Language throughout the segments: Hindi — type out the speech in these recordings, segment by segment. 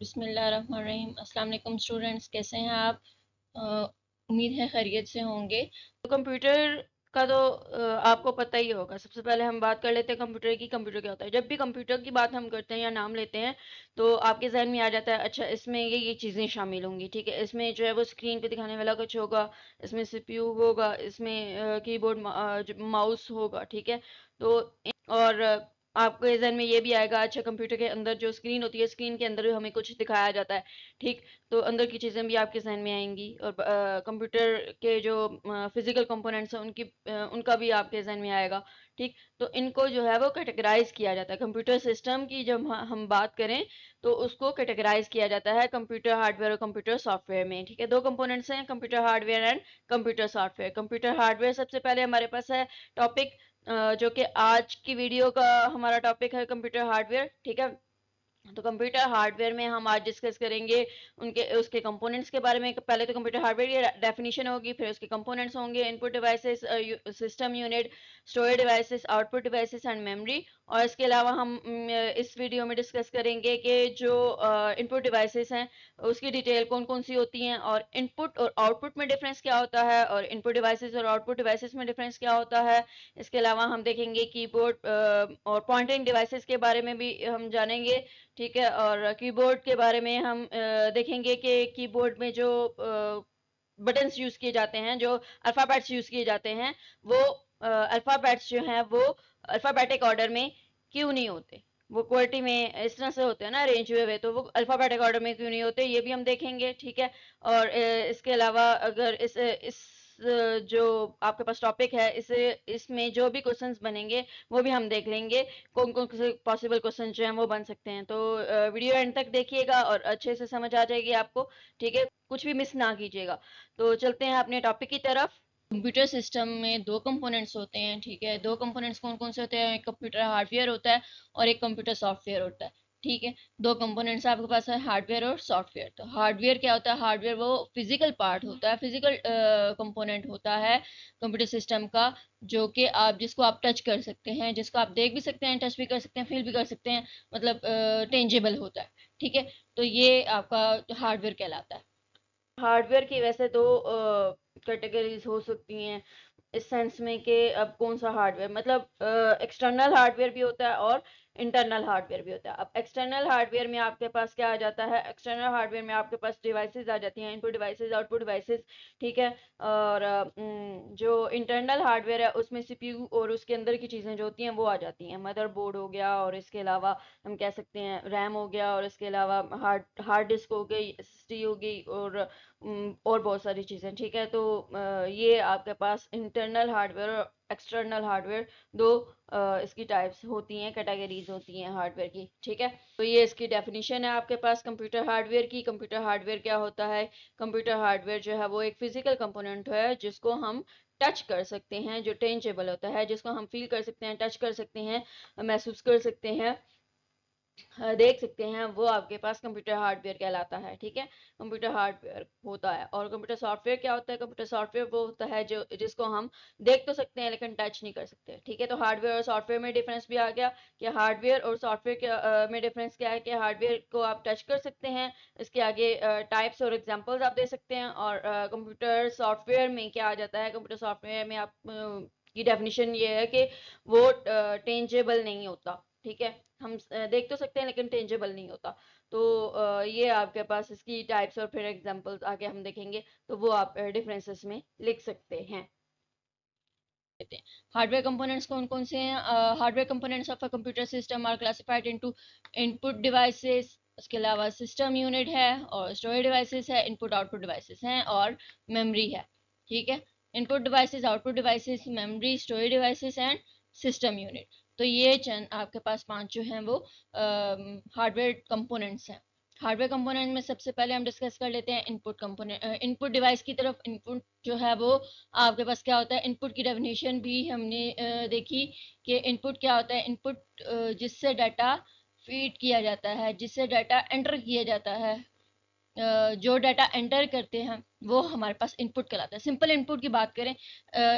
बिस्मिल्लाहिर्रहमानिर्रहीम। अस्सलाम वालेकुम स्टूडेंट्स, कैसे हैं आप? उम्मीद है खैरियत से होंगे। तो कंप्यूटर का तो आपको पता ही होगा। सबसे पहले हम बात कर लेते हैं कंप्यूटर की। कंप्यूटर क्या होता है? जब भी कंप्यूटर की बात हम करते हैं या नाम लेते हैं तो आपके जहन में आ जाता है अच्छा इसमें ये चीज़ें शामिल होंगी। ठीक है, इसमें जो है वो स्क्रीन पे दिखाने वाला कुछ होगा, इसमें सीपीयू होगा, इसमें कीबोर्ड माउस होगा। ठीक है, तो और आपके जहन में ये भी आएगा अच्छा कंप्यूटर के अंदर जो स्क्रीन होती है, स्क्रीन के अंदर हमें कुछ दिखाया जाता है। ठीक, तो अंदर की चीज़ें भी आपके जहन में आएंगी और कंप्यूटर के जो फिजिकल कंपोनेंट्स हैं उनका भी आपके जहन में आएगा। ठीक, तो इनको जो है वो कैटेगराइज किया जाता है। कंप्यूटर सिस्टम की जब हम बात करें तो उसको कैटेगराइज किया जाता है कंप्यूटर हार्डवेयर और कंप्यूटर सॉफ्टवेयर में। ठीक है, दो कंपोनेंट्स हैं, computer hardware and computer software. Computer hardware सबसे पहले हमारे पास है टॉपिक, जो कि आज की वीडियो का हमारा टॉपिक है कंप्यूटर हार्डवेयर। ठीक है, तो कंप्यूटर हार्डवेयर में हम आज डिस्कस करेंगे उनके उसके कंपोनेंट्स के बारे में। पहले तो कंप्यूटर हार्डवेयर की डेफिनेशन होगी, फिर उसके कंपोनेंट्स होंगे, input devices, system unit, storage devices, output devices and memory. और इसके अलावा हम इस वीडियो में डिस्कस करेंगे कि जो इनपुट डिवाइसेस हैं उसकी डिटेल कौन कौन सी होती हैं, और इनपुट और आउटपुट में डिफरेंस क्या होता है, और इनपुट डिवाइसेस और आउटपुट डिवाइसेस में डिफरेंस क्या होता है। इसके अलावा हम देखेंगे कीबोर्ड और पॉइंटिंग डिवाइसेस के बारे में भी हम जानेंगे। ठीक है, और कीबोर्ड के बारे में हम देखेंगे कि कीबोर्ड में जो बटन्स यूज किए जाते हैं, जो अल्फाबेट्स यूज किए जाते हैं, वो अल्फाबेट्स जो हैं वो अल्फाबेटिक ऑर्डर में क्यों नहीं होते। वो क्वालिटी में इस तरह से होते हैं ना अरेंज हुए हुए, तो वो अल्फाबेटिक ऑर्डर में क्यों नहीं होते, ये भी हम देखेंगे। ठीक है, और इसके अलावा अगर इस जो आपके पास टॉपिक है इसे इसमें जो भी क्वेश्चंस बनेंगे वो भी हम देख लेंगे, कौन कौन से पॉसिबल क्वेश्चन जो हैं वो बन सकते हैं। तो वीडियो एंड तक देखिएगा और अच्छे से समझ आ जाएगी आपको। ठीक है, कुछ भी मिस ना कीजिएगा। तो चलते हैं अपने टॉपिक की तरफ। कंप्यूटर सिस्टम में दो कंपोनेंट्स होते हैं। ठीक है, दो कंपोनेंट्स कौन कौन से होते हैं? एक कंप्यूटर हार्डवेयर होता है और एक कंप्यूटर सॉफ्टवेयर होता है। ठीक है, दो कंपोनेंट्स आपके पास है, हार्डवेयर और सॉफ्टवेयर। तो हार्डवेयर क्या होता है? हार्डवेयर वो फिजिकल पार्ट होता है, फिजिकल कंपोनेंट होता है कंप्यूटर सिस्टम का, जो कि जिसको आप टच कर सकते हैं, जिसको आप देख भी सकते हैं, टच भी कर सकते हैं, फील भी कर सकते हैं, मतलब टेंजेबल होता है। ठीक है, तो ये आपका हार्डवेयर कहलाता है। हार्डवेयर की वैसे दो कैटेगरीज हो सकती हैं इस सेंस में कि अब कौन सा हार्डवेयर, मतलब एक्सटर्नल हार्डवेयर भी होता है और इंटरनल हार्डवेयर भी होता है। अब एक्सटर्नल हार्डवेयर में आपके पास क्या आ जाता है? एक्सटर्नल हार्डवेयर में आपके पास डिवाइसेस आ जाती हैं, इनपुट डिवाइसेस, आउटपुट डिवाइसेस। ठीक है, और जो इंटरनल हार्डवेयर है उसमें सीपीयू और उसके अंदर की चीज़ें जो होती हैं वो आ जाती हैं, मदरबोर्ड हो गया, और इसके अलावा हम कह सकते हैं रैम हो गया, और इसके अलावा हार्ड डिस्क हो गई, एसएसडी हो गई, और बहुत सारी चीज़ें। ठीक है, तो ये आपके पास इंटरनल हार्डवेयर और एक्सटर्नल हार्डवेयर दो इसकी टाइप्स होती हैं, कैटेगरीज होती हैं हार्डवेयर की। ठीक है, तो ये इसकी डेफिनेशन है आपके पास कंप्यूटर हार्डवेयर की। कंप्यूटर हार्डवेयर क्या होता है? कंप्यूटर हार्डवेयर जो है वो एक फिजिकल कंपोनेंट है जिसको हम टच कर सकते हैं, जो टेंजेबल होता है, जिसको हम फील कर सकते हैं, टच कर सकते हैं, महसूस कर सकते हैं, देख सकते हैं, वो आपके पास कंप्यूटर हार्डवेयर कहलाता है। ठीक है, कंप्यूटर हार्डवेयर होता है। और कंप्यूटर सॉफ्टवेयर क्या होता है? कंप्यूटर सॉफ्टवेयर वो होता है जो जिसको हम देख तो सकते हैं लेकिन टच नहीं कर सकते। ठीक है, तो हार्डवेयर और सॉफ्टवेयर में डिफरेंस भी आ गया कि हार्डवेयर और सॉफ्टवेयर के में डिफरेंस क्या है कि हार्डवेयर को आप टच कर सकते हैं, इसके आगे टाइप्स और एग्जांपल्स आप दे सकते हैं। और कंप्यूटर सॉफ्टवेयर में क्या आ जाता है? कंप्यूटर सॉफ्टवेयर में आप की डेफिनेशन ये है कि वो टेंजेबल नहीं होता। ठीक है, हम देख तो सकते हैं लेकिन टेंजेबल नहीं होता। तो ये आपके पास इसकी टाइप्स और फिर एग्जांपल्स आगे हम देखेंगे, तो वो आप डिफरेंसेस में लिख सकते हैं। हार्डवेयर कंपोनेंट्स कौन कौन से हैं? Hardware components of a computer system are classified into input devices, उसके अलावा सिस्टम यूनिट है, और स्टोरेज डिवाइसेस है, इनपुट आउटपुट डिवाइसेस हैं, और मेमोरी है। ठीक है, input devices, output devices, memory, storage devices and system unit. तो ये चंद आपके पास पांच जो हैं वो हार्डवेयर कंपोनेंट्स हैं। हार्डवेयर कंपोनेंट में सबसे पहले हम डिस्कस कर लेते हैं इनपुट कंपोनेंट, इनपुट डिवाइस की तरफ। इनपुट जो है वो आपके पास क्या होता है? इनपुट की डेफिनेशन भी हमने देखी कि इनपुट क्या होता है। इनपुट जिससे डाटा फीड किया जाता है, जिससे डाटा एंटर किया जाता है, जो डाटा एंटर करते हैं वो हमारे पास इनपुट कहलाता है। सिंपल इनपुट की बात करें,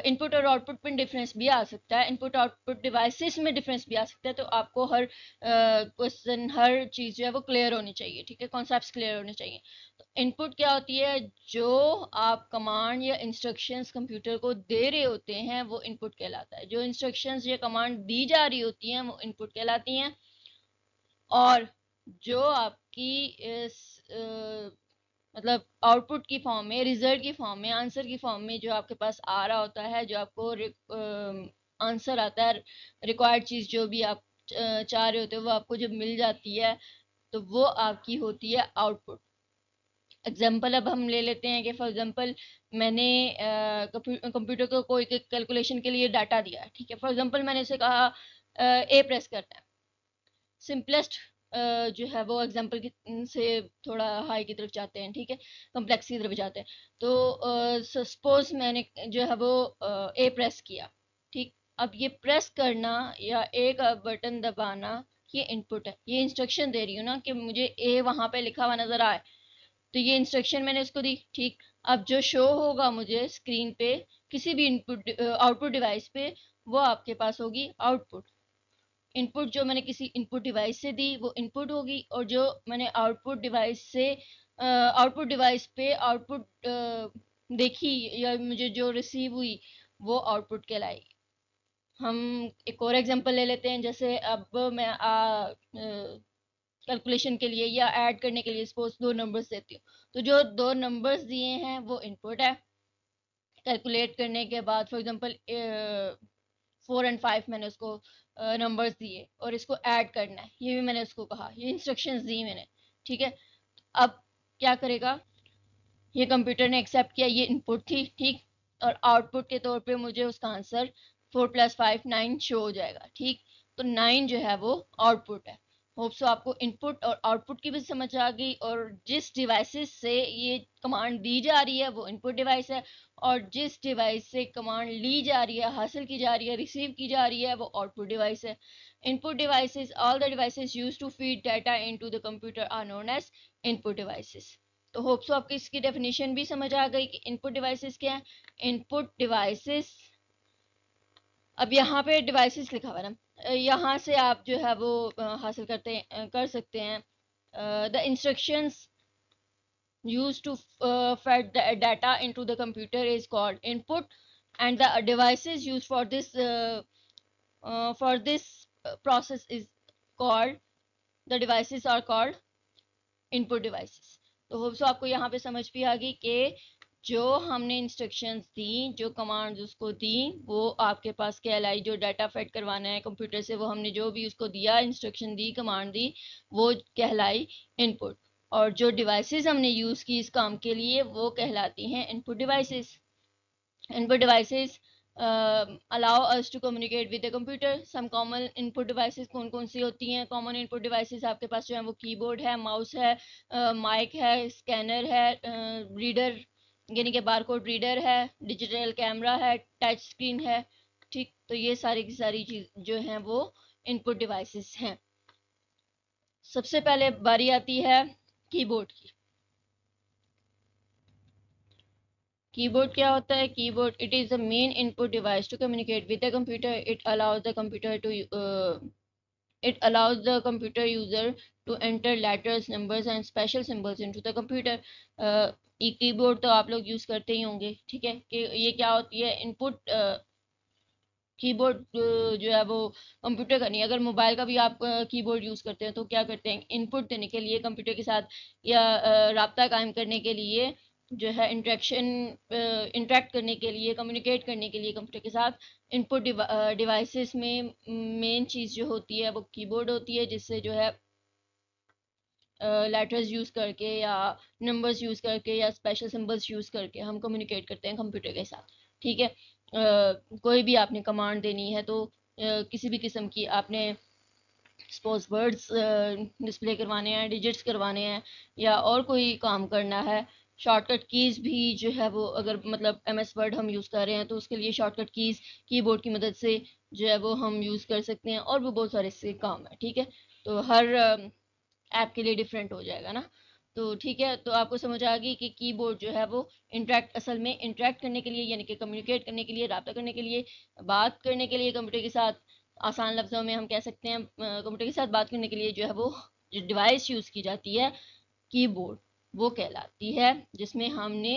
इनपुट और आउटपुट में डिफरेंस भी आ सकता है, इनपुट आउटपुट डिवाइसेस में डिफरेंस भी आ सकता है। तो आपको हर क्वेश्चन हर चीज़ जो है वो क्लियर होनी चाहिए, ठीक है, कॉन्सेप्ट्स क्लियर होने चाहिए। तो इनपुट क्या होती है, जो आप कमांड या इंस्ट्रक्शंस कंप्यूटर को दे रहे होते हैं वो इनपुट कहलाता है। जो इंस्ट्रक्शंस या कमांड दी जा रही होती हैं वो इनपुट कहलाती हैं। और जो आपकी इस मतलब आउटपुट की फॉर्म में, रिजल्ट की फॉर्म में, आंसर की फॉर्म में जो आपके पास आ रहा होता है, जो आपको आंसर आता है, रिक्वायर्ड चीज़ जो भी आप चाह रहे होते हो वो आपको जब मिल जाती है तो वो आपकी होती है आउटपुट। एग्जाम्पल अब हम ले लेते हैं कि फॉर एग्जाम्पल मैंने कंप्यूटर को कोई कैलकुलेशन के लिए डाटा दिया, ठीक है। फॉर एग्जाम्पल मैंने उसे कहा ए प्रेस करना है। सिंपलेस्ट जो है वो एग्जाम्पल से थोड़ा हाई की तरफ जाते हैं, ठीक है, कम्प्लेक्स की तरफ जाते हैं। तो सपोज मैंने जो है वो ए प्रेस किया, ठीक। अब ये प्रेस करना या एक बटन दबाना ये इनपुट है, ये इंस्ट्रक्शन दे रही हूँ ना कि मुझे ए वहां पे लिखा हुआ नजर आए, तो ये इंस्ट्रक्शन मैंने इसको दी, ठीक। अब जो शो होगा मुझे स्क्रीन पे किसी भी इनपुट आउटपुट डिवाइस पे वो आपके पास होगी आउटपुट। इनपुट जो मैंने किसी इनपुट डिवाइस से दी वो इनपुट होगी, और जो मैंने आउटपुट डिवाइस से आउटपुट डिवाइस पे आउटपुट देखी या मुझे जो रिसीव हुई वो आउटपुट कहलाएगी। हम एक और एग्जांपल ले लेते हैं, जैसे अब मैं कैलकुलेशन के लिए या ऐड करने के लिए सपोज दो नंबर्स देती हूँ, तो जो दो नंबर्स दिए हैं वो इनपुट है। कैलकुलेट करने के बाद फॉर एग्जांपल 4 और 5 मैंने उसको नंबर्स दिए और इसको ऐड करना है, ये भी मैंने उसको कहा, ये इंस्ट्रक्शंस दी मैंने, ठीक है। अब क्या करेगा, ये कंप्यूटर ने एक्सेप्ट किया, ये इनपुट थी, ठीक। और आउटपुट के तौर पे मुझे उसका आंसर 4 + 5 9 शो हो जाएगा, ठीक। तो 9 जो है वो आउटपुट है। होप सो आपको इनपुट और आउटपुट की भी समझ आ गई, और जिस डिवाइसेस से ये कमांड दी जा रही है वो इनपुट डिवाइस है, और जिस डिवाइस से कमांड ली जा रही है, हासिल की जा रही है, रिसीव की जा रही है वो आउटपुट डिवाइस है। Input devices, all the devices used to feed data into the computer are known as input devices. तो होप सो आपको इसकी डेफिनेशन भी समझ आ गई कि इनपुट डिवाइसेस क्या है। इनपुट डिवाइसेस, अब यहाँ पे डिवाइसेस लिखा हुआ है ना, यहाँ से आप जो है वो हासिल कर सकते हैं। The instructions used to fed the data into the computer is called input, and the devices used for this process is called, the devices are called input devices. तो होप सो आपको यहाँ पे समझ भी आ गई कि जो हमने इंस्ट्रक्शंस दी, जो कमांड्स उसको दी, वो आपके पास कहलाई, जो डाटा फेड करवाना है कंप्यूटर से वो हमने जो भी उसको दिया, इंस्ट्रक्शन दी, कमांड दी, वो कहलाई इनपुट। और जो डिवाइसेस हमने यूज़ की इस काम के लिए वो कहलाती हैं input devices. Input devices allow us to communicate with the computer. Some common input devices कौन कौन सी होती हैं? Common input devices आपके पास जो है वो कीबोर्ड है, माउस है, माइक है, स्कैनर है, रीडर यानी कि बारकोड रीडर है, डिजिटल कैमरा है, टच स्क्रीन है, ठीक। तो ये सारी की सारी चीज जो हैं वो इनपुट डिवाइसेस हैं। सबसे पहले बारी आती है कीबोर्ड की। कीबोर्ड क्या होता है? Keyboard, it is the main input device to communicate with the computer. It allows the computer user to enter letters, numbers and special symbols into the computer. ये कीबोर्ड तो आप लोग यूज करते ही होंगे, ठीक है। कि ये क्या होती है, इनपुट कीबोर्ड जो है वो कंप्यूटर का नहीं, अगर मोबाइल का भी आप कीबोर्ड यूज़ करते हैं तो क्या करते हैं, इनपुट देने के लिए कंप्यूटर के साथ या राब्ता कायम करने के लिए, जो है इंटरेक्ट करने के लिए, कम्युनिकेट करने के लिए कंप्यूटर के साथ, इनपुट डिवाइसेस में मेन चीज़ जो होती है वो कीबोर्ड होती है, जिससे जो है लेटर्स यूज़ करके या नंबर्स यूज़ करके या स्पेशल सिंबल्स यूज़ करके हम कम्युनिकेट करते हैं कंप्यूटर के साथ, ठीक है। कोई भी आपने कमांड देनी है तो किसी भी किस्म की आपने सपोज वर्ड्स डिस्प्ले करवाने हैं, डिजिट्स करवाने हैं, या और कोई काम करना है, शॉर्टकट कीज़ भी जो है वो, अगर मतलब MS वर्ड हम यूज़ कर रहे हैं तो उसके लिए शॉर्टकट कीज़ कीबोर्ड की मदद से जो है वो हम यूज़ कर सकते हैं, और भी बहुत सारे इससे काम है, ठीक है। तो हर ऐप के लिए डिफरेंट हो जाएगा ना। तो ठीक है, तो आपको समझ आ गई कि कीबोर्ड जो है वो असल में इंटरेक्ट करने के लिए, यानी कि कम्युनिकेट करने के लिए, रब्ता करने के लिए, बात करने के लिए कंप्यूटर के साथ, आसान लफ्ज़ों में हम कह सकते हैं कंप्यूटर के साथ बात करने के लिए जो है वो जो डिवाइस यूज़ की जाती है कीबोर्ड, वो कहलाती है, जिसमें हमने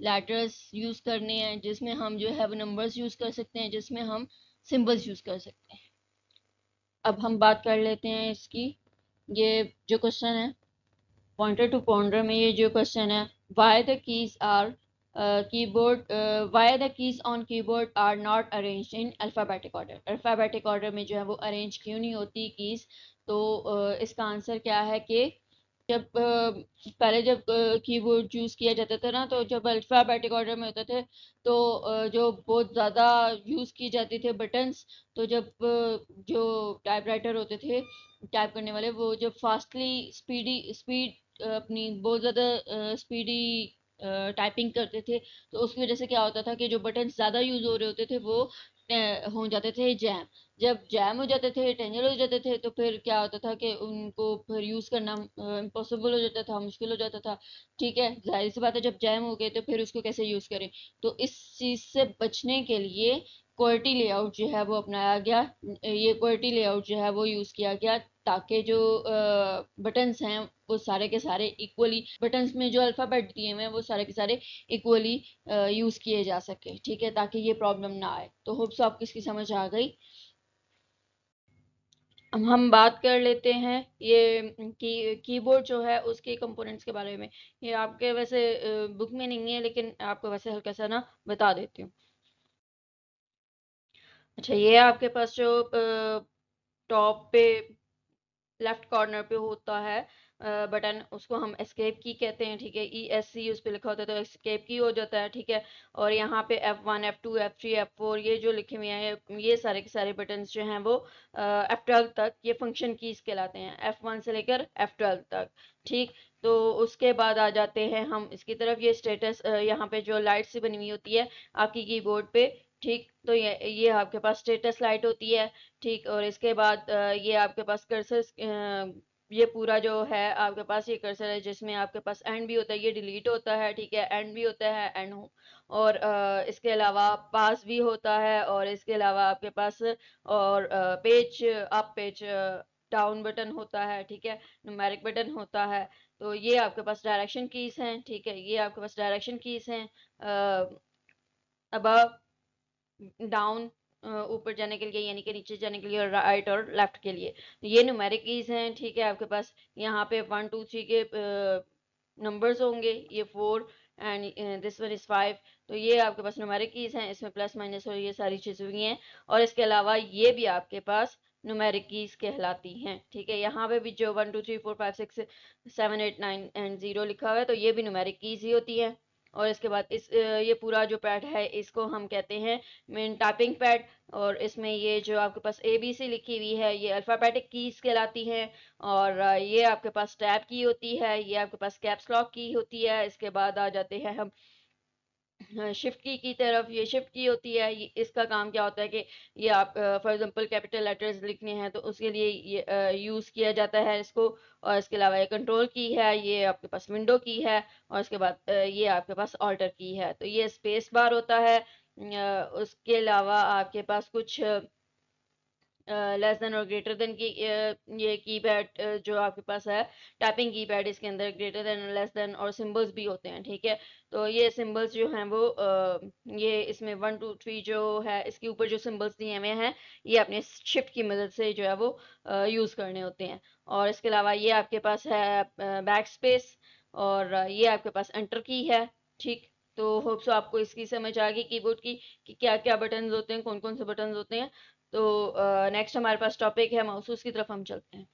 लेटर्स यूज़ करने हैं, जिसमें हम जो है वो नंबर्स यूज़ कर सकते हैं, जिसमें हम सिंबल्स यूज़ कर सकते हैं। अब हम बात कर लेते हैं इसकी, ये जो क्वेश्चन है पॉइंटर टू पॉइंटर में, ये जो क्वेश्चन है, why the keys are keyboard why the keys on keyboard are not arranged in alphabetic order, alphabetic order में जो है वो अरेंज क्यों नहीं होती कीज। तो इसका आंसर क्या है कि जब पहले जब कीबोर्ड यूज़ किया जाता था ना, तो जब अल्फ़ाबेटिक ऑर्डर में होते थे तो जो बहुत ज़्यादा यूज़ की जाती थे बटन्स, तो जब जो टाइपराइटर होते थे टाइप करने वाले, वो जब फास्टली स्पीड अपनी बहुत ज़्यादा स्पीडी टाइपिंग करते थे, तो उसकी वजह से क्या होता था कि जो बटन ज़्यादा यूज़ हो रहे होते थे वो हो जाते थे जैम। जब जैम हो जाते थे, टेंजर हो जाते थे, तो फिर क्या होता था कि उनको फिर यूज़ करना इम्पॉसिबल हो जाता था, मुश्किल हो जाता था। ठीक है, जाहिर सी बात है, जब जैम हो गए तो फिर उसको कैसे यूज़ करें। तो इस चीज़ से बचने के लिए क्वालिटी लेआउट जो है वो अपनाया गया, ये क्वालिटी लेआउट जो है वो यूज़ किया गया, ताकि जो बटन्स हैं वो सारे के सारे इक्वली, बटन्स में जो अल्फ़ाबेट दिए हुए हैं वो सारे के सारे इक्वली यूज़ किए जा सके। ठीक है, ताकि ये प्रॉब्लम ना आए। तो होप सो आपको इसकी समझ आ गई। अब हम बात कर लेते हैं ये कीबोर्ड जो है उसके कंपोनेंट्स के बारे में। ये आपके वैसे बुक में नहीं है, लेकिन आपको वैसे हल्का सा ना बता देती हूँ। अच्छा, ये आपके पास जो टॉप पे लेफ्ट कॉर्नर पे होता है बटन, उसको हम एस्केप की कहते हैं। ठीक है, ESC उस पे लिखा होता है तो एस्केप की हो जाता है। ठीक है, और यहाँ पे F1 F2 F3 F4 ये जो लिखे हुए हैं, ये सारे के सारे बटन्स जो हैं वो F12 तक ये फंक्शन कीज कहलाते हैं, F1 से लेकर F12 तक। ठीक, तो उसके बाद आ जाते हैं हम इसकी तरफ, ये स्टेटस यहाँ पे जो लाइट से बनी हुई होती है आपकी कीबोर्ड पे। ठीक, तो ये आपके पास स्टेटस लाइट होती है। ठीक, और इसके बाद ये आपके पास कर्सर, ये पूरा जो है आपके पास ये कर्सर है, जिसमें आपके पास एंड भी होता है, ये डिलीट होता है। ठीक है, एंड भी होता है, एंड और इसके अलावा पास भी होता है, और इसके अलावा आपके पास और page up page down button होता है। ठीक है, न्यूमेरिक बटन होता है। तो ये आपके पास डायरेक्शन कीज हैं। ठीक है, ये आपके पास डायरेक्शन कीज हैं, अबव डाउन ऊपर जाने के लिए, यानी कि नीचे जाने के लिए, और राइट और लेफ्ट के लिए। ये न्यूमेरिक कीज हैं। ठीक है, आपके पास यहाँ पे 1 2 3 के नंबर्स होंगे, ये 4 एंड दिस वन इज 5। तो ये आपके पास न्यूमेरिक कीज हैं, इसमें प्लस माइनस और ये सारी चीज़ें हुई हैं। और इसके अलावा ये भी आपके पास न्यूमेरिक कीज कहलाती हैं। ठीक है, यहाँ पे भी जो 1 2 3 4 5 6 7 8 9 एंड 0 लिखा हुआ है, तो ये भी न्यूमेरिक कीज ही होती है। और इसके बाद ये पूरा जो पैड है इसको हम कहते हैं मेन टाइपिंग पैड। और इसमें ये जो आपके पास ABC लिखी हुई है, ये अल्फ़ाबेटिक कीज कहलाती हैं। और ये आपके पास टैब की होती है, ये आपके पास कैप्स लॉक की होती है। इसके बाद आ जाते हैं हम शिफ्ट की तरफ, ये शिफ्ट की होती है। इसका काम क्या होता है कि ये आप फॉर एग्जांपल कैपिटल लेटर्स लिखने हैं तो उसके लिए ये यूज़ किया जाता है इसको। और इसके अलावा ये कंट्रोल की है, ये आपके पास विंडो की है। और इसके बाद ये आपके पास ऑल्टर की है, तो ये स्पेस बार होता है। उसके अलावा आपके पास कुछ लेस देन और ग्रेटर देन की ये कीपैड जो आपके पास है टाइपिंग कीपैड, इसके अंदर ग्रेटर देन लेस देन और सिंबल्स भी होते हैं। ठीक है, तो ये सिंबल्स जो हैं वो ये इसमें 1 2 3 जो है इसके ऊपर जो सिंबल्स दिए हुए हैं, ये अपने शिफ्ट की मदद से जो है वो यूज़ करने होते हैं। और इसके अलावा ये आपके पास है बैक स्पेस, और ये आपके पास एंटर की है। ठीक, तो होप सो आपको इसकी समझ आ गई कीबोर्ड की कि क्या क्या बटन्स होते हैं, कौन कौन से बटन्स होते हैं। तो नेक्स्ट हमारे पास टॉपिक है माउस, उसकी तरफ हम चलते हैं।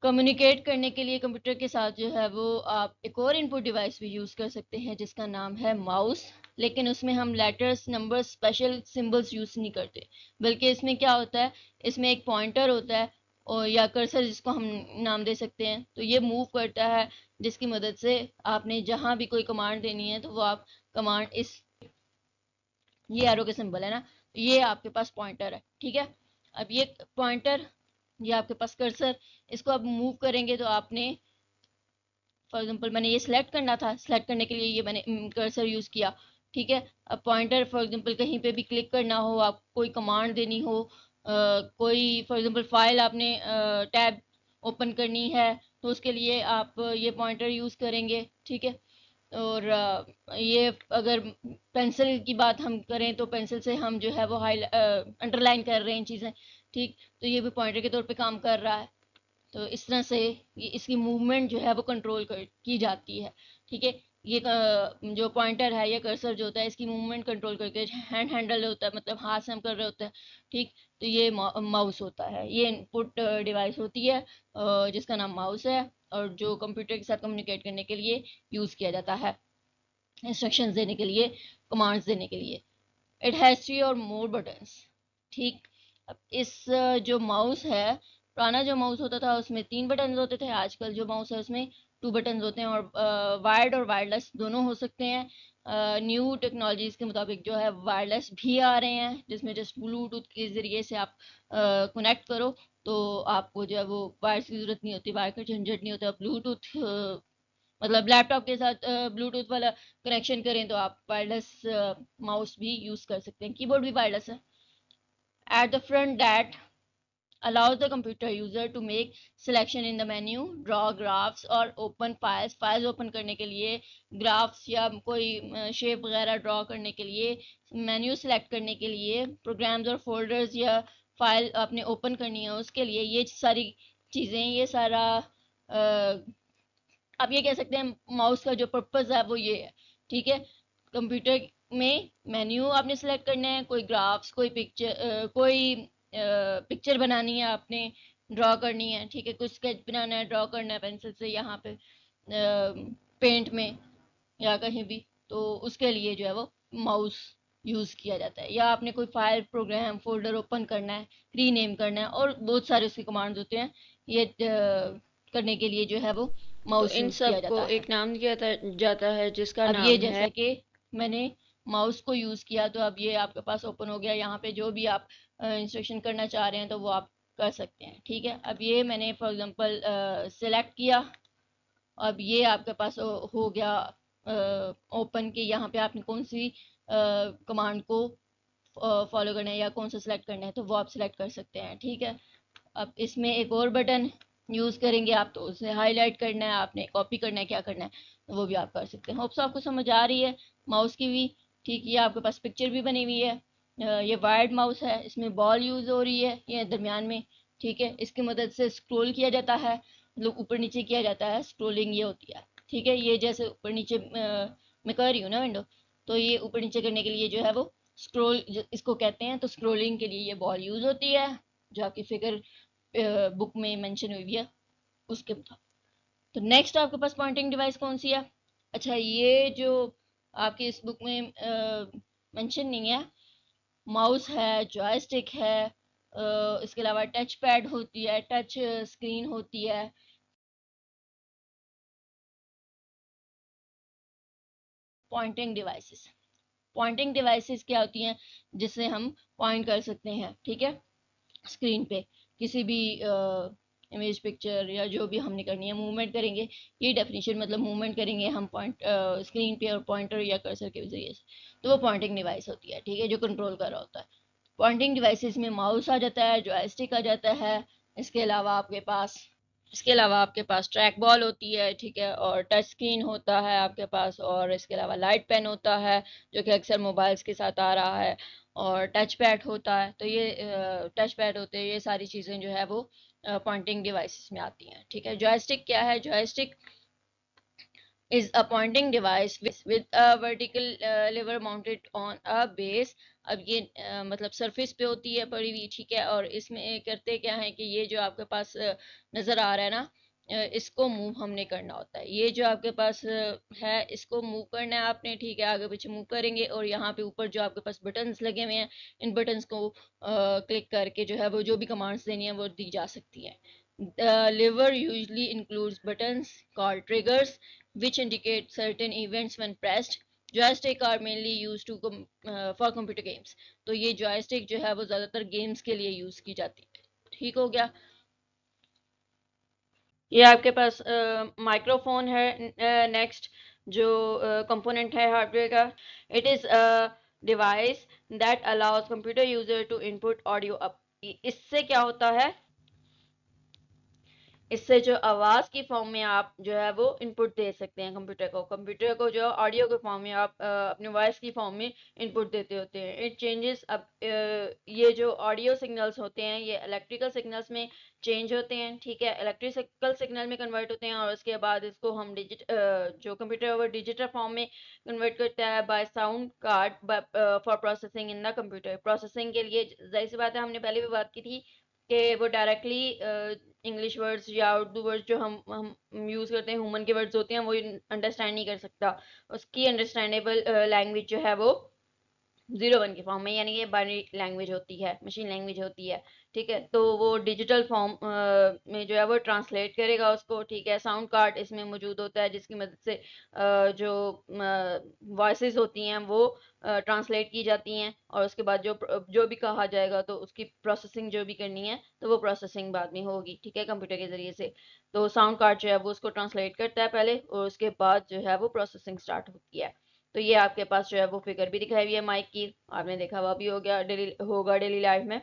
कम्युनिकेट करने के लिए कंप्यूटर के साथ जो है वो आप एक और इनपुट डिवाइस भी यूज़ कर सकते हैं, जिसका नाम है माउस। लेकिन उसमें हम letters, numbers, special symbols use नहीं करते, बल्कि इसमें क्या होता है, इसमें एक पॉइंटर होता है, और या कर्सर जिसको हम नाम दे सकते हैं। तो ये मूव करता है, जिसकी मदद से आपने जहाँ भी कोई कमांड देनी है तो वो आप कमांड, इस ये एरो के सिंबल है ना, ये आपके पास पॉइंटर है। ठीक है, अब ये पॉइंटर, ये आपके पास कर्सर, इसको आप मूव करेंगे तो आपने फॉर एग्जांपल मैंने ये सिलेक्ट करना था, सिलेक्ट करने के लिए ये मैंने कर्सर यूज़ किया, ठीक है। अब पॉइंटर फॉर एग्जांपल कहीं पे भी क्लिक करना हो, आप कोई कमांड देनी हो, कोई फॉर एग्जांपल फाइल आपने टैब ओपन करनी है, तो उसके लिए आप ये पॉइंटर यूज़ करेंगे, ठीक है। और ये अगर पेंसिल की बात हम करें तो पेंसिल से हम जो है वो अंडरलाइन कर रहे हैं चीज़ें, ठीक, तो ये भी पॉइंटर के तौर पे काम कर रहा है। तो इस तरह से ये इसकी मूवमेंट जो है वो कंट्रोल की जाती है, ठीक है। ये जो पॉइंटर है या कर्सर जो होता है इसकी मूवमेंट कंट्रोल करके हैंडल होता है, मतलब हाथ से हम कर रहे होते हैं, ठीक। तो ये माउस होता है, ये इनपुट डिवाइस होती है जिसका नाम माउस है, और जो कंप्यूटर के साथ कम्युनिकेट करने के लिए यूज़ किया जाता है, इंस्ट्रक्शंस देने के लिए, कमांड्स देने के लिए। इट हैज़ 3 और मोर बटन्स, ठीक। अब इस जो माउस है, पुराना जो माउस होता था उसमें 3 बटन होते थे, आजकल जो माउस है उसमें 2 बटन होते हैं, और वायर्ड और वायरलेस दोनों हो सकते हैं। न्यू टेक्नोलॉजीज़ के मुताबिक जो है वायरलेस भी आ रहे हैं, जिसमें जस्ट ब्लूटूथ के ज़रिए से आप कनेक्ट करो, तो आपको जो है वो वायर की ज़रूरत नहीं होती, वायर का झंझट नहीं होता। ब्लूटूथ मतलब लैपटॉप के साथ ब्लूटूथ वाला कनेक्शन करें तो आप वायरलेस माउस भी यूज़ कर सकते हैं, कीबोर्ड भी वायरलेस है। At the front that allows the computer user to make selection in the menu, draw graphs और open files, files open करने के लिए, graphs या कोई shape वगैरह draw करने के लिए, menu select करने के लिए, programs और folders या file आपने open करनी है उसके लिए, ये सारी चीज़ें, ये सारा आप ये कह सकते हैं माउस का जो पर्पज़ है वो ये है, ठीक है। कंप्यूटर में मेन्यू आपने सेलेक्ट करना है, कोई ग्राफ्स, कोई पिक्चर बनानी है आपने, ड्रॉ करनी है, ठीक है, कुछ स्केच बनाना है, ड्रॉ करना है पेंसिल से यहाँ पे पेंट में या कहीं भी, तो उसके लिए जो है वो माउस यूज़ किया जाता है। या आपने कोई फाइल, प्रोग्राम, फोल्डर ओपन करना है, रीनेम करना है, और बहुत सारे उसके कमांड्स होते हैं, ये करने के लिए जो है वो तो माउस इन यूज़ किया सब को जाता है। एक नाम दिया जाता है जिसका अब ये नाम है। जैसे कि मैंने माउस को यूज़ किया तो अब ये आपके पास ओपन हो गया, यहाँ पे जो भी आप इंस्ट्रक्शन करना चाह रहे हैं तो वो आप कर सकते हैं, ठीक है। अब ये मैंने फॉर एग्जांपल सेलेक्ट किया, अब ये आपके पास हो गया ओपन के, यहाँ पे आपने कौन सी कमांड को फॉलो करना है या कौन सा सिलेक्ट करना है तो वो आप सिलेक्ट कर सकते हैं, ठीक है। अब इसमें एक और बटन यूज़ करेंगे आप, तो उसे हाईलाइट करना है आपने, कॉपी करना है, क्या करना है तो वो भी आप कर सकते हैं। होप्स आपको समझ आ रही है माउस की भी, ठीक। ये आपके पास पिक्चर भी बनी हुई है, ये वायर्ड माउस है, इसमें बॉल यूज़ हो रही है ये दरमियान में, ठीक है। इसकी मदद से स्क्रॉल किया जाता है, मतलब ऊपर नीचे किया जाता है, स्क्रॉलिंग ये होती है, ठीक है। ये जैसे ऊपर नीचे मैं कर रही हूँ ना विंडो, तो ये ऊपर नीचे करने के लिए जो है वो स्क्रॉल इसको कहते हैं, तो स्क्रॉलिंग के लिए ये बॉल यूज़ होती है जो आपकी फिगर बुक में मेंशन हुई है उसके मुताबिक। तो नेक्स्ट आपके पास पॉइंटिंग डिवाइस कौन सी है? अच्छा, ये जो आपकी इस बुक में मेंशन नहीं है, माउस है, जॉयस्टिक है, इसके अलावा टच पैड होती है, टच स्क्रीन होती है। पॉइंटिंग डिवाइसेस, पॉइंटिंग डिवाइसेस क्या होती हैं? जिससे हम पॉइंट कर सकते हैं, ठीक है, स्क्रीन पे किसी भी इमेज, पिक्चर या जो भी हमने करनी है, मूवमेंट करेंगे, ये डेफिनेशन मतलब मूवमेंट करेंगे हम पॉइंट स्क्रीन पे और पॉइंटर या कर्सर के जरिए से, तो वो पॉइंटिंग डिवाइस होती है, ठीक है, जो कंट्रोल कर रहा होता है। पॉइंटिंग डिवाइसेस में माउस आ जाता है, जॉयस्टिक आ जाता है, इसके अलावा आपके पास इसके अलावा आपके पास ट्रैक बॉल होती है, ठीक है, और टच स्क्रीन होता है आपके पास, और इसके अलावा लाइट पेन होता है जो कि अक्सर मोबाइल्स के साथ आ रहा है, और टच पैड होता है। तो ये टच पैड होते हैं, ये सारी चीज़ें जो है वो पॉइंटिंग डिवाइसेस में आती हैं, ठीक है। जॉयस्टिक क्या है? Joystick is a pointing device with a vertical lever mounted on a base। अब ये मतलब सरफेस पे होती है पड़ी हुई, ठीक है, और इसमें करते क्या है कि ये जो आपके पास नज़र आ रहा है ना, इसको मूव हमने करना होता है। ये जो आपके पास है इसको मूव करना है आपने, ठीक है, आगे पीछे मूव करेंगे, और यहाँ पे ऊपर जो आपके पास बटन्स लगे हुए हैं, इन बटन्स को क्लिक करके जो है वो जो भी कमांड्स देनी है वो दी जा सकती है। The lever usually includes buttons called triggers which indicate certain events when pressed। joystick are mainly used to for computer games। तो ये joystick जो है वो ज़्यादातर गेम्स के लिए यूज़ की जाती है, ठीक हो गया। ये आपके पास माइक्रोफोन है। नेक्स्ट जो कंपोनेंट है हार्डवेयर का, it is a device that allows computer user to input audio up. इससे क्या होता है, इससे जो आवाज की फॉर्म में आप जो है वो इनपुट दे सकते हैं कंप्यूटर को जो ऑडियो के फॉर्म में आप अपने वॉइस की फॉर्म में इनपुट देते होते हैं। इट चेंजेस अब ये जो ऑडियो सिग्नल्स होते हैं ये इलेक्ट्रिकल सिग्नल्स में चेंज होते हैं, ठीक है, इलेक्ट्रिकल सिग्नल में कन्वर्ट होते हैं और उसके बाद इसको हम जो कंप्यूटर वो डिजिटल फॉर्म में कन्वर्ट करता है by sound card for processing in the computer. Processing के लिए जाहिर सी बात है, हमने पहले भी बात की थी कि वो डायरेक्टली इंग्लिश वर्ड्स या उर्दू वर्ड्स जो हम यूज़ करते हैं, ह्यूमन के वर्ड्स होते हैं, वो अंडरस्टैंड नहीं कर सकता। उसकी अंडरस्टैंडेबल लैंग्वेज जो है वो 0 1 की फॉर्म में, यानी ये बाइनरी लैंग्वेज होती है, मशीन लैंग्वेज होती है, ठीक है। तो वो डिजिटल फॉर्म में जो है वो ट्रांसलेट करेगा उसको, ठीक है। साउंड कार्ड इसमें मौजूद होता है जिसकी मदद से जो वॉइसेस होती हैं वो ट्रांसलेट की जाती हैं और उसके बाद जो भी कहा जाएगा तो उसकी प्रोसेसिंग जो भी करनी है तो वो प्रोसेसिंग बाद में होगी, ठीक है, कंप्यूटर के ज़रिए से। तो साउंड कार्ड जो है वो उसको ट्रांसलेट करता है पहले और उसके बाद जो है वो प्रोसेसिंग स्टार्ट होती है। तो ये आपके पास जो है वो फिगर भी दिखाई हुई है माइक की, आपने देखा हुआ भी होगा डेली लाइफ में।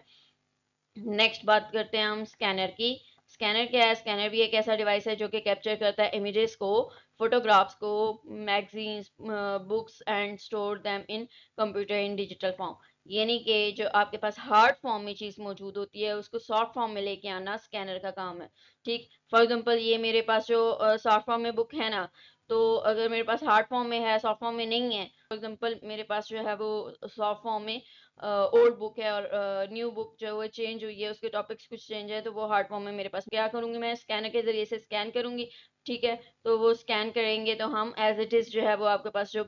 नेक्स्ट बात करते हैं हम स्कैनर की। स्कैनर क्या है? स्कैनर भी एक ऐसा डिवाइस है जो कि कैप्चर करता है इमेजेस को, फोटोग्राफ्स को, magazines, books and store them in computer in digital form. यानी कि जो आपके पास हार्ड फॉर्म में चीज़ मौजूद होती है उसको सॉफ्ट फॉर्म में लेके आना स्कैनर का काम है, ठीक। फॉर एग्जांपल ये मेरे पास जो सॉफ्ट फॉर्म में बुक है ना, तो अगर मेरे पास हार्ड फॉर्म में है, सॉफ्ट फॉर्म में नहीं है, फॉर एग्जांपल मेरे पास जो है वो सॉफ्ट फॉर्म में ओल्ड बुक है और न्यू बुक जो वो चेंज हुई है, उसके टॉपिक्स कुछ चेंज है, तो वो हार्ड फॉर्म में मेरे पास, क्या करूँगी मैं, स्कैनर के ज़रिए से स्कैन करूँगी, ठीक है। तो वो स्कैन करेंगे तो हम एज इट इज़ जो है वो आपके पास जो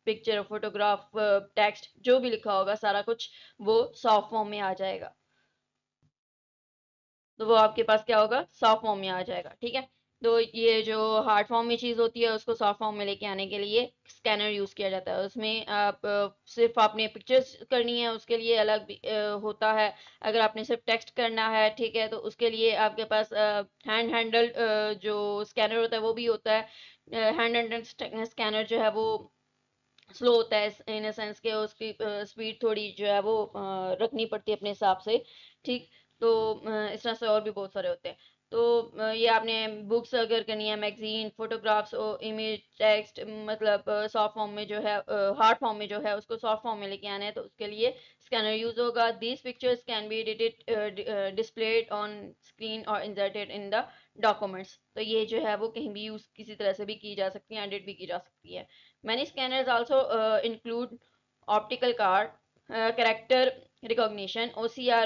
पिक्चर, फोटोग्राफ, टेक्स्ट जो भी लिखा होगा सारा कुछ वो सॉफ्ट फॉर्म में आ जाएगा। तो वो आपके पास क्या होगा, सॉफ्ट फॉर्म में आ जाएगा, ठीक है। तो ये जो हार्ड फॉर्म में चीज़ होती है उसको सॉफ्ट फॉर्म में लेके आने के लिए स्कैनर यूज़ किया जाता है। उसमें आप सिर्फ आपने पिक्चर्स करनी है उसके लिए अलग भी, होता है। अगर आपने सिर्फ टेक्स्ट करना है, ठीक है, तो उसके लिए आपके पास हैंडल जो स्कैनर होता है वो भी होता है। हैंड हैंडल स्कैनर जो है वो स्लो होता है इन सेंस के उसकी स्पीड थोड़ी जो है वो रखनी पड़ती है अपने हिसाब से, ठीक। तो इस तरह से और भी बहुत सारे होते हैं। तो ये आपने बुक्स अगर करनी है, मैगजीन, फोटोग्राफ्स और इमेज, टेक्स्ट, मतलब सॉफ्ट फॉर्म में जो है, हार्ड फॉर्म में जो है उसको सॉफ्ट फॉर्म में लेके आना है तो उसके लिए स्कैनर यूज होगा। These pictures can be edited, displayed on screen और इंसर्टेड इन द डॉक्यूमेंट्स। तो ये जो है वो कहीं भी यूज किसी तरह से भी की जा सकती है, एडिट भी की जा सकती है। Many scanners also include optical card, character recognition, OCR,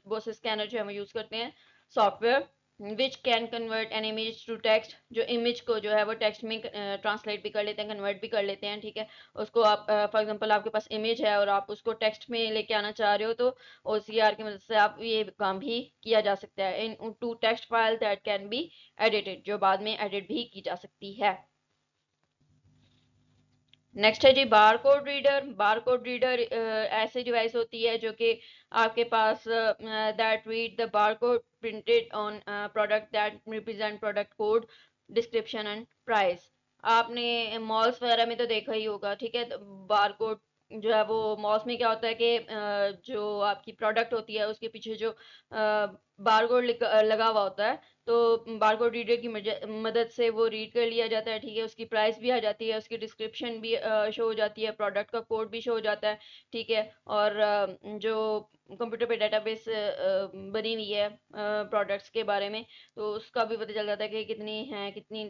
वो से स्कैनर जो हम यूज करते हैं, software which can convert an image to text, जो इमेज को जो है वो टेक्स्ट में ट्रांसलेट भी कर लेते हैं, कन्वर्ट भी कर लेते हैं, ठीक है। उसको आप फॉर एग्जांपल आपके पास इमेज है और आप उसको टेक्स्ट में लेके आना चाह रहे हो तो OCR की मदद से आप ये काम भी किया जा सकता है into text file that can be edited, जो बाद में एडिट भी की जा सकती है। नेक्स्ट है जी bar code reader. Bar code reader ऐसी डिवाइस होती है जो कि आपके पास that read the bar code printed on product that represent product code, description and price. आपने मॉल्स वगैरह में तो देखा ही होगा, ठीक है। बार कोड जो है वो मॉल्स में क्या होता है कि जो आपकी प्रोडक्ट होती है उसके पीछे जो बार कोड लगा हुआ होता है, तो बारकोड रीडर की मदद से वो रीड कर लिया जाता है, ठीक है। उसकी प्राइस भी आ जाती है, उसकी डिस्क्रिप्शन भी शो हो जाती है, प्रोडक्ट का कोड भी शो हो जाता है, ठीक है। और जो कंप्यूटर पे डेटाबेस बनी हुई है प्रोडक्ट्स के बारे में, तो उसका भी पता चल जाता है कि कितनी है, कितनी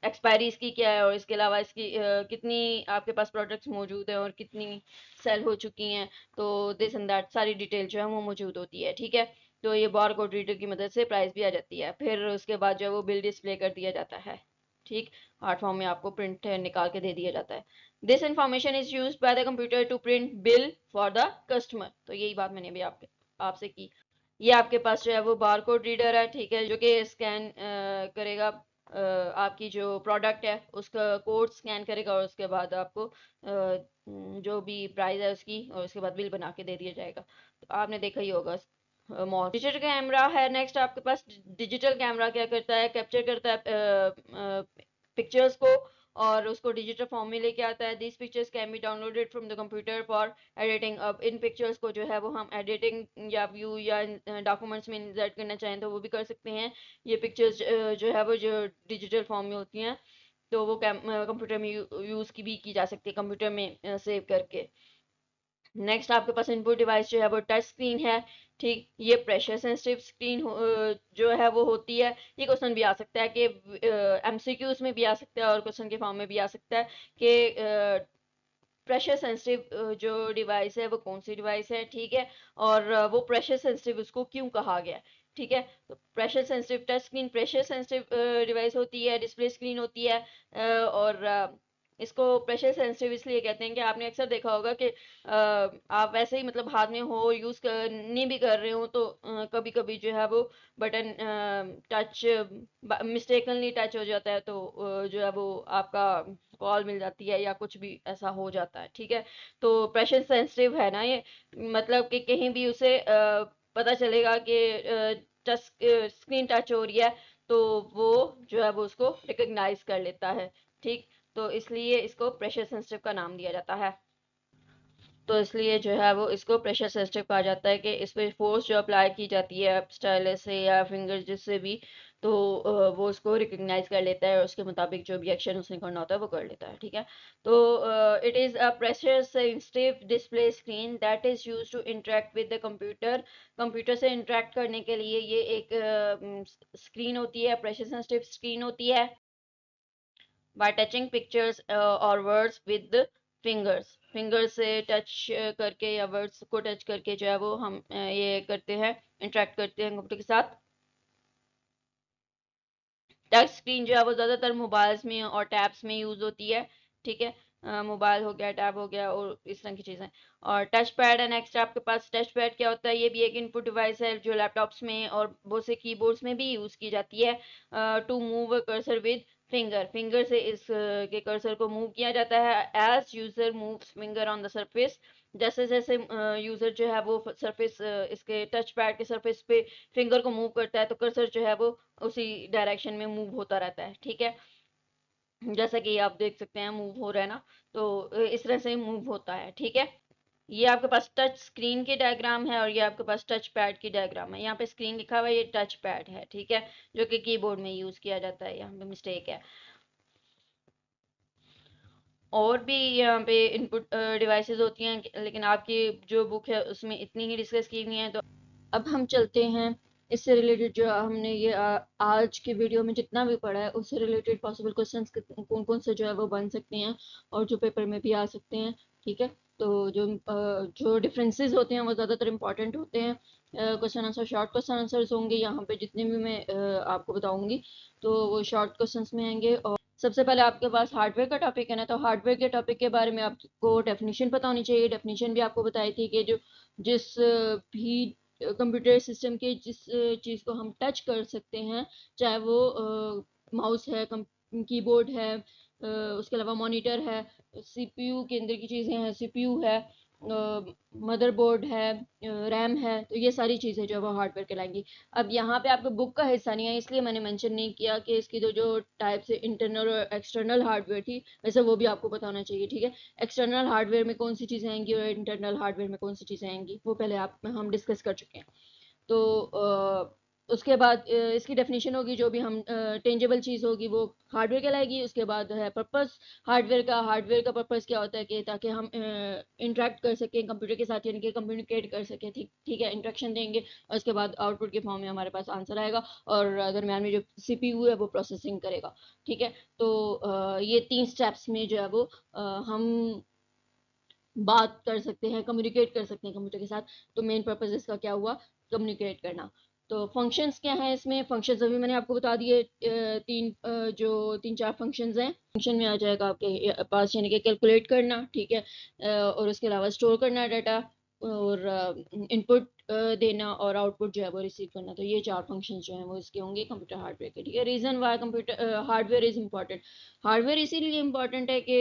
एक्सपायरी इसकी क्या है और इसके अलावा इसकी कितनी आपके पास प्रोडक्ट्स मौजूद हैं और कितनी सेल हो चुकी हैं। तो दिस एंड दैट सारी डिटेल जो है वो मौजूद होती है, ठीक है। तो ये बार कोड रीडर की मदद से प्राइस भी आ जाती है, फिर उसके बाद जो है वो बिल डिस्प्ले कर दिया जाता है, ठीक। हार्ड फॉर्म में आपको प्रिंट निकाल के दे दिया जाता है। This information is used by the computer to print bill for the customer. तो यही बात मैंने भी आपसे की। ये आपके पास जो है वो बार कोड रीडर है, ठीक है, जो कि स्कैन करेगा आपकी जो प्रोडक्ट है उसका कोड स्कैन करेगा और उसके बाद आपको जो भी प्राइस है उसकी और उसके बाद बिल बना के दे दिया जाएगा। तो आपने देखा ही होगा डिजिटल कैमरा है नेक्स्ट आपके पास। डिजिटल कैमरा क्या करता है, कैप्चर करता है पिक्चर्स को और उसको डिजिटल फॉर्म में लेके आता है। This pictures can be downloaded from the computer for editing. अब इन पिक्चर्स को जो है वो हम एडिटिंग या व्यू या डॉक्यूमेंट्स में इंसर्ट करना चाहें तो वो भी कर सकते हैं। ये पिक्चर्स जो है वो जो डिजिटल फॉर्म में होती हैं तो वो कंप्यूटर में यूज़ की भी की जा सकती है, कंप्यूटर में सेव करके। नेक्स्ट आपके पास इनपुट डिवाइस जो है वो टच स्क्रीन है। ठीक, ये प्रेशर सेंसिटिव स्क्रीन जो है वो होती है। ये क्वेश्चन भी आ सकता है कि एमसीक्यूज में भी आ सकता है और क्वेश्चन के फॉर्म में भी आ सकता है कि प्रेशर सेंसिटिव जो डिवाइस है वो कौन सी डिवाइस है। ठीक है, और वो प्रेशर सेंसिटिव उसको क्यों कहा गया। ठीक है, तो pressure sensitive touch screen pressure sensitive device होती है, डिस्प्ले स्क्रीन होती है और इसको प्रेशर सेंसिटिव इसलिए कहते हैं कि आपने अक्सर देखा होगा कि आप वैसे ही मतलब हाथ में हो यूज़ नहीं भी कर रहे हो तो कभी कभी जो है वो बटन टच मिस्टेकनली टच हो जाता है तो जो है वो आपका कॉल मिल जाती है या कुछ भी ऐसा हो जाता है। ठीक है, तो प्रेशर सेंसिटिव है ना ये, मतलब कि कहीं भी उसे पता चलेगा कि टच स्क्रीन टच हो रही है तो वो जो है वो उसको रिकग्नाइज कर लेता है। ठीक, तो इसलिए इसको प्रेशर सेंसिटिव का नाम दिया जाता है। तो इसलिए जो है वो इसको प्रेशर सेंसिटिव कहा जाता है कि इस पे फोर्स जो अप्लाई की जाती है स्टाइलस से या फिंगर जिससे भी तो वो उसको रिकग्नाइज कर लेता है और उसके मुताबिक जो भी एक्शन उसने करना होता है वो कर लेता है। ठीक है, तो it is a pressure sensitive display screen that is use to interact with the computer. Computer से इंटरेक्ट करने के लिए ये एक स्क्रीन होती है, प्रेशर सेंसिटिव स्क्रीन होती है। by touching pictures और words with fingers, fingers से touch करके या words को touch करके जो है वो हम ये करते हैं, interact करते हैं कंप्यूटर के साथ। टच स्क्रीन जो है वो ज़्यादातर मोबाइल्स में और टैब्स में यूज़ होती है। ठीक है, मोबाइल हो गया, टैब हो गया और इस तरह की चीज़ें। और टच पैड है नेक्स्ट आपके पास। टच पैड क्या होता है, ये भी एक इनपुट डिवाइस है जो लैपटॉप्स में और बहुत से कीबोर्ड्स में भी यूज़ की जाती है to move cursor with finger. Finger से इस के कर्सर को मूव किया जाता है as user moves finger on the surface. जैसे जैसे यूजर जो है वो सरफेस इसके टच पैड के सरफेस पे फिंगर को मूव करता है तो कर्सर जो है वो उसी डायरेक्शन में मूव होता रहता है। ठीक है, जैसा कि आप देख सकते हैं मूव हो रहा है ना, तो इस तरह से मूव होता है। ठीक है, ये आपके पास टच स्क्रीन की डायग्राम है और ये आपके पास टच पैड की डायग्राम है। यहाँ पे स्क्रीन लिखा हुआ है, ये टच पैड है। ठीक है, जो कि कीबोर्ड में यूज किया जाता है, यहाँ पे मिस्टेक है। और भी यहाँ पे इनपुट डिवाइसेस होती हैं लेकिन आपकी जो बुक है उसमें इतनी ही डिस्कस की हुई है। तो अब हम चलते हैं इससे रिलेटेड जो हमने ये आज के वीडियो में जितना भी पढ़ा है उससे रिलेटेड पॉसिबल क्वेश्चंस कौन कौन से जो है वो बन सकते हैं और जो पेपर में भी आ सकते हैं। ठीक है, तो जो डिफरेंसेस होते हैं वो ज़्यादातर इंपॉर्टेंट होते हैं। Question answer short question answers होंगे यहाँ पे जितने भी मैं आपको बताऊंगी तो वो शॉर्ट क्वेश्चंस में आएंगे। और सबसे पहले आपके पास हार्डवेयर का टॉपिक है ना, तो हार्डवेयर के टॉपिक के बारे में आपको डेफिनेशन पता होनी चाहिए। डेफिनेशन भी आपको बताई थी कि जो जिस भी कंप्यूटर सिस्टम के जिस चीज़ को हम टच कर सकते हैं, चाहे वो माउस है, कीबोर्ड है, उसके अलावा मॉनिटर है, सीपीयू के अंदर की चीज़ें हैं, सीपीयू है, मदरबोर्ड है, रैम है, तो ये सारी चीज़ें जो है वो हार्डवेयर कहलाएंगी। अब यहाँ पे आपको बुक का हिस्सा नहीं है इसलिए मैंने मेंशन नहीं किया कि इसकी जो टाइप्स इंटरनल और एक्सटर्नल हार्डवेयर थी, वैसे वो भी आपको पता होना चाहिए। ठीक है, एक्सटर्नल हार्डवेयर में कौन सी चीज़ें आएंगी और इंटरनल हार्डवेयर में कौन सी चीज़ें आएंगी वो पहले हम डिस्कस कर चुके हैं। तो उसके बाद इसकी डेफिनेशन होगी, जो भी हम टेंजेबल चीज़ होगी वो हार्डवेयर कहलाएगी। उसके बाद है पर्पस हार्डवेयर का पर्पस क्या होता है कि ताकि हम इंटरेक्ट कर सकें कंप्यूटर के साथ, यानी कि कम्युनिकेट कर सकें। ठीक ठीक है, इंटरेक्शन देंगे और उसके बाद आउटपुट के फॉर्म में हमारे पास आंसर आएगा और दरम्यान में जो सीपीयू है वो प्रोसेसिंग करेगा। ठीक है, तो ये 3 स्टेप्स में जो है वो हम बात कर सकते हैं, कम्युनिकेट कर सकते हैं कंप्यूटर के साथ। तो मेन पर्पस इसका क्या हुआ, कम्युनिकेट करना। तो फंक्शंस क्या हैं इसमें, फंक्शंस अभी मैंने आपको बता दिए। जो 3-4 फंक्शंस हैं, फंक्शन में आ जाएगा आपके पास, यानी कि कैलकुलेट करना। ठीक है, और उसके अलावा स्टोर करना डाटा, और इनपुट देना और आउटपुट जो है वो रिसीव करना। तो ये 4 फंक्शंस जो हैं वो इसके होंगे कंप्यूटर हार्डवेयर के। ठीक है, reason why computer hardware is important. Hardware इसीलिए इम्पॉर्टेंट है कि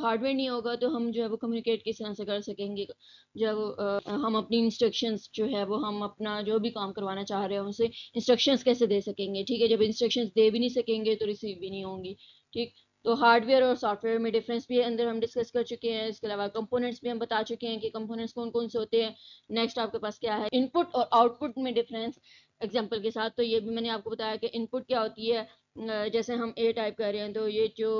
हार्डवेयर नहीं होगा तो हम जो है वो कम्युनिकेट किस तरह से कर सकेंगे। जब हम अपनी इंस्ट्रक्शंस जो है वो हम अपना जो भी काम करवाना चाह रहे हैं उनसे इंस्ट्रक्शंस कैसे दे सकेंगे। ठीक है, जब इंस्ट्रक्शंस दे भी नहीं सकेंगे तो रिसीव भी नहीं होंगी। ठीक, तो हार्डवेयर और सॉफ्टवेयर में डिफरेंस भी अंदर हम डिस्कस कर चुके हैं। इसके अलावा कंपोनेंट्स भी हम बता चुके हैं कि कंपोनेंट्स कौन कौन से होते हैं। नेक्स्ट आपके पास क्या है, इनपुट और आउटपुट में डिफरेंस एग्जांपल के साथ। तो ये भी मैंने आपको बताया कि इनपुट क्या होती है। जैसे हम ए टाइप कर रहे हैं तो ये जो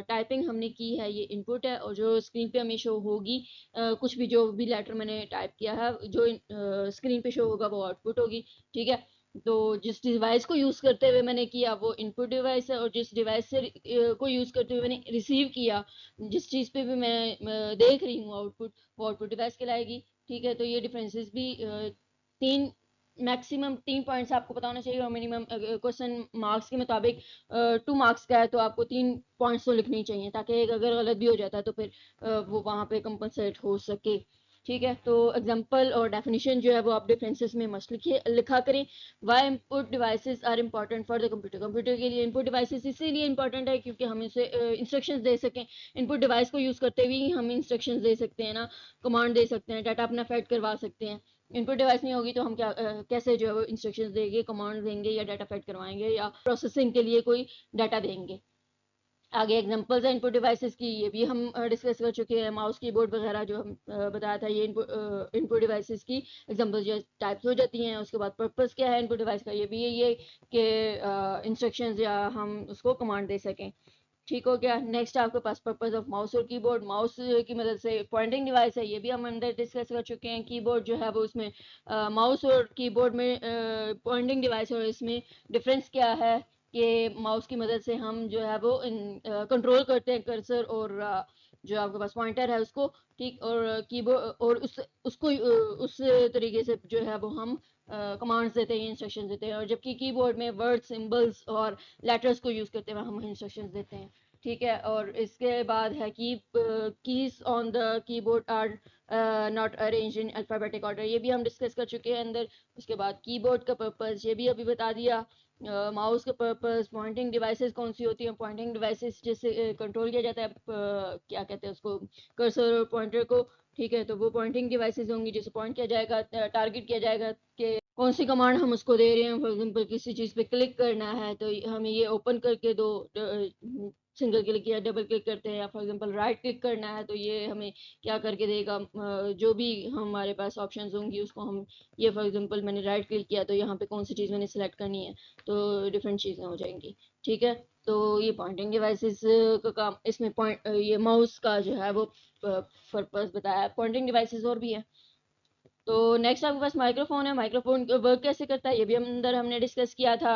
टाइपिंग हमने की है ये इनपुट है, और जो स्क्रीन पे हमें शो होगी कुछ भी जो भी लेटर मैंने टाइप किया है जो स्क्रीन पे शो होगा वो आउटपुट होगी। ठीक है, तो जिस डिवाइस को यूज़ करते हुए मैंने किया वो इनपुट डिवाइस है, और जिस डिवाइस से को यूज़ करते हुए मैंने रिसीव किया, जिस चीज़ पे भी मैं देख रही हूँ आउटपुट, वो आउटपुट डिवाइस कहलाएगी। ठीक है, तो ये डिफरेंसेस भी 3 मैक्सिमम 3 पॉइंट्स आपको पता होना चाहिए, और मिनिमम क्वेश्चन मार्क्स के मुताबिक 2 मार्क्स का है तो आपको 3 पॉइंट्स तो लिखने ही चाहिए, ताकि एक अगर गलत भी हो जाता है तो फिर वो वहाँ पे कंपनसेट हो सके। ठीक है, तो एग्जांपल और डेफिनेशन जो है वो आप डिफरेंसेस में मस्ट लिखा करें। Why input devices are important for the computer. Computer के लिए इनपुट डिवाइसेस इसीलिए इंपॉर्टेंट है क्योंकि हम इसे इंस्ट्रक्शंस दे सकें। इनपुट डिवाइस को यूज़ करते हुए ही हम इंस्ट्रक्शंस दे सकते हैं ना, कमांड दे सकते हैं, डाटा अपना फेड करवा सकते हैं। इनपुट डिवाइस नहीं होगी तो हम क्या कैसे जो है वो इंस्ट्रक्शंस देंगे, कमांड देंगे, या डाटा फेड करवाएंगे, या प्रोसेसिंग के लिए कोई डाटा देंगे। आगे एग्जांपल्स है इनपुट डिवाइसेस की, ये भी हम डिस्कस कर चुके हैं। माउस कीबोर्ड वगैरह जो हम बताया था, ये इनपुट डिवाइसेस की एग्जांपल्स जो टाइप्स हो जाती हैं। उसके बाद पर्पस क्या है इनपुट डिवाइस का, ये भी यही है कि इंस्ट्रक्शंस या हम उसको कमांड दे सकें। ठीक हो गया। नेक्स्ट आपके पास पर्पस ऑफ माउस और कीबोर्ड। माउस की मदद से पॉइंटिंग डिवाइस है, ये भी हम अंदर डिस्कस कर चुके हैं। कीबोर्ड जो है वो उसमें माउस और कीबोर्ड में पॉइंटिंग डिवाइस, और इसमें डिफरेंस क्या है कि माउस की मदद से हम जो है वो कंट्रोल करते हैं कर्सर और जो आपके पास पॉइंटर है उसको। ठीक, और कीबोर्ड और उसको उस तरीके से जो है वो हम कमांड्स देते हैं, इंस्ट्रक्शन देते हैं, और जबकि कीबोर्ड में वर्ड सिंबल्स और लेटर्स को यूज़ करते हुए हम इंस्ट्रक्शंस देते हैं। ठीक है, और इसके बाद है कि keys on the keyboard are not arrange in alphabetic order, ये भी हम डिस्कस कर चुके हैं अंदर। उसके बाद कीबोर्ड का पर्पस ये भी अभी बता दिया। माउस का पर्पस, पॉइंटिंग डिवाइसेस कौन सी होती हैं, पॉइंटिंग डिवाइसेस जिससे कंट्रोल किया जाता है क्या कहते हैं उसको, कर्सर और पॉइंटर को। ठीक है, तो वो पॉइंटिंग डिवाइसेस होंगी जिसे पॉइंट किया जाएगा, टारगेट किया जाएगा कि कौन सी कमांड हम उसको दे रहे हैं। फॉर एग्जांपल किसी चीज़ पे क्लिक करना है तो हमें ये ओपन करके दो, सिंगल क्लिक या डबल क्लिक करते हैं, या फॉर एग्जांपल राइट क्लिक करना है तो ये हमें क्या करके देगा, जो भी हमारे पास ऑप्शंस होंगी उसको हम, ये फॉर एग्जांपल मैंने राइट क्लिक किया तो यहाँ पे कौन सी चीज़ मैंने सेलेक्ट करनी है, तो डिफरेंट चीज़ें हो जाएंगी। ठीक है, तो ये पॉइंटिंग डिवाइसेस का काम, इसमें पॉइंट ये माउस का जो है वो पर्पस बताया। पॉइंटिंग डिवाइसेस और भी है। तो नेक्स्ट आपके पास माइक्रोफोन है। माइक्रोफोन वर्क कैसे करता है ये भी अंदर हमने डिस्कस किया था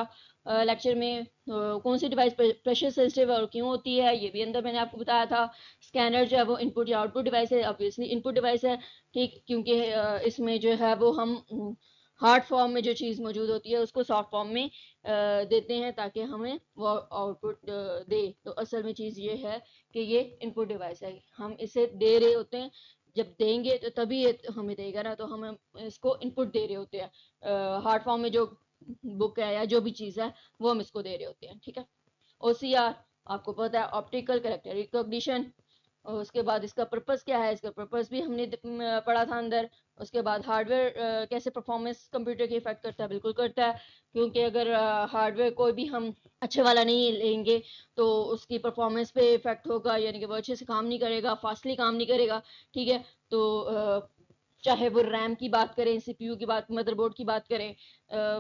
लेक्चर में। कौन सी डिवाइस प्रेशर सेंसिटिव और क्यों होती है ये भी अंदर मैंने आपको बताया था। स्कैनर जो है वो इनपुट या आउटपुट डिवाइस है, ऑब्वियसली इनपुट डिवाइस है। ठीक, क्योंकि इसमें जो है वो हम हार्ड फॉर्म में जो चीज़ मौजूद होती है उसको सॉफ्ट फॉर्म में देते हैं ताकि हमें वो आउटपुट दे। तो असल में चीज़ ये है कि ये इनपुट डिवाइस है, हम इसे दे रहे होते हैं, जब देंगे तो तभी ये हमें देगा ना, तो हम इसको इनपुट दे रहे होते हैं। हार्ड फॉर्म में जो बुक है या जो भी चीज़ है वो हम इसको दे रहे होते हैं। ठीक है, ओसीआर आपको पता है, ऑप्टिकल कैरेक्टर रिकॉग्निशन। और उसके बाद इसका पर्पस क्या है, इसका पर्पस भी हमने पढ़ा था अंदर। उसके बाद हार्डवेयर कैसे परफॉर्मेंस कंप्यूटर की इफेक्ट करता है, बिल्कुल करता है, क्योंकि अगर हार्डवेयर कोई भी हम अच्छे वाला नहीं लेंगे तो उसकी परफॉर्मेंस पे इफेक्ट होगा, यानी कि वो अच्छे से काम नहीं करेगा, फास्टली काम नहीं करेगा। ठीक है, तो चाहे वो रैम की बात करें, सीपीयू की बात, मदरबोर्ड की बात करें,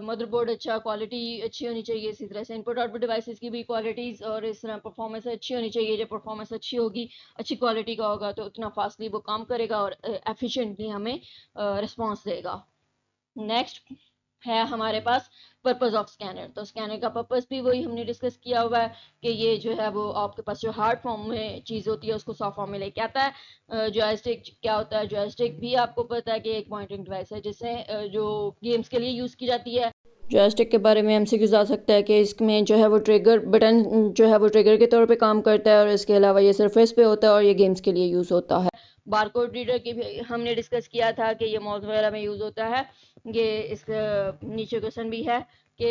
मदरबोर्ड अच्छा, क्वालिटी अच्छी होनी चाहिए। इसी तरह से इनपुट आउटपुट डिवाइसेस की भी क्वालिटीज़ और इस तरह परफॉर्मेंस अच्छी होनी चाहिए। जब परफॉर्मेंस अच्छी होगी, अच्छी क्वालिटी का होगा तो उतना फास्टली वो काम करेगा और एफिशिएंटली हमें रिस्पॉन्स देगा। नेक्स्ट है हमारे पास पर्पस ऑफ स्कैनर। तो स्कैनर का पर्पस भी वही हमने डिस्कस किया हुआ है कि ये जो है वो आपके पास जो हार्ड फॉर्म में चीज़ होती है उसको सॉफ्ट फॉर्म में लेके आता है। जॉयस्टिक क्या होता है, जॉयस्टिक भी आपको पता है कि एक पॉइंटिंग डिवाइस है जिससे जो गेम्स के लिए यूज़ की जाती है। जॉयस्टिक के बारे में एमसीक्यूज़ आ सकता है कि इसमें जो है वो ट्रिगर बटन जो है वो ट्रिगर के तौर पे काम करता है, और इसके अलावा ये सरफेस पे होता है और ये गेम्स के लिए यूज़ होता है। बारकोड रीडर की भी हमने डिस्कस किया था कि ये मॉल्स वगैरह में यूज़ होता है। ये इसका नीचे क्वेश्चन भी है कि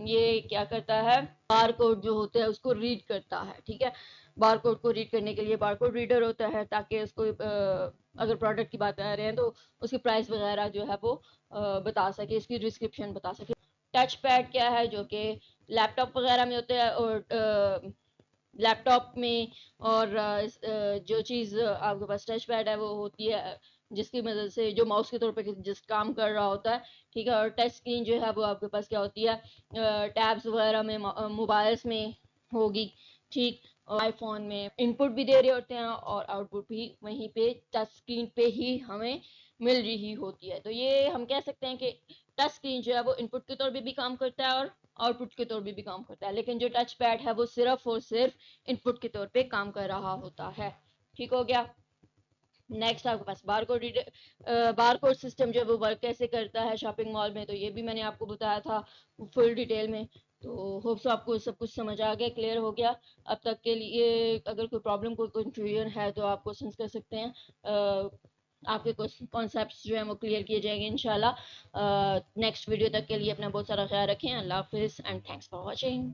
ये क्या करता है, बारकोड जो होता है उसको रीड करता है, ठीक है। बारकोड को रीड करने के लिए बारकोड रीडर होता है, ताकि उसको अगर प्रोडक्ट की बात कर रहे हैं तो उसकी प्राइस वगैरह जो है वो बता सके, इसकी डिस्क्रिप्शन बता सके। टच पैड क्या है, जो कि लैपटॉप वगैरह में होते हैं, और लैपटॉप में और जो चीज़ आपके पास टच पैड है वो होती है जिसकी मदद से जो माउस के तौर पे जिस काम कर रहा होता है, ठीक है। और टच स्क्रीन जो है वो आपके पास क्या होती है, टैब्स वगैरह में, मोबाइल्स में होगी, ठीक। और आईफोन में इनपुट भी दे रहे होते हैं और आउटपुट भी वहीं पे टच स्क्रीन पे ही हमें मिल रही होती है। तो ये हम कह सकते हैं कि टच स्क्रीन जो है वो इनपुट के तौर पे भी काम करता है और आउटपुट के तौर पे भी काम करता है, लेकिन जो टच पैड है वो सिर्फ और सिर्फ इनपुट के तौर पे काम कर रहा होता है, ठीक हो गया। नेक्स्ट आपके पास बारकोड बारकोड सिस्टम जो है वो वर्क कैसे करता है शॉपिंग मॉल में, तो ये भी मैंने आपको बताया था फुल डिटेल में। तो होप सो आपको सब कुछ समझ आ गया, क्लियर हो गया अब तक के लिए। अगर कोई प्रॉब्लम, कोई कंफ्यूजन है तो आप क्वेश्चन कर सकते हैं। आपके कॉन्सेप्ट्स जो है वो क्लियर किए जाएंगे इंशाल्लाह। नेक्स्ट वीडियो तक के लिए अपना बहुत सारा ख्याल रखें। अल्लाह हाफिज़ एंड थैंक्स फॉर वॉचिंग।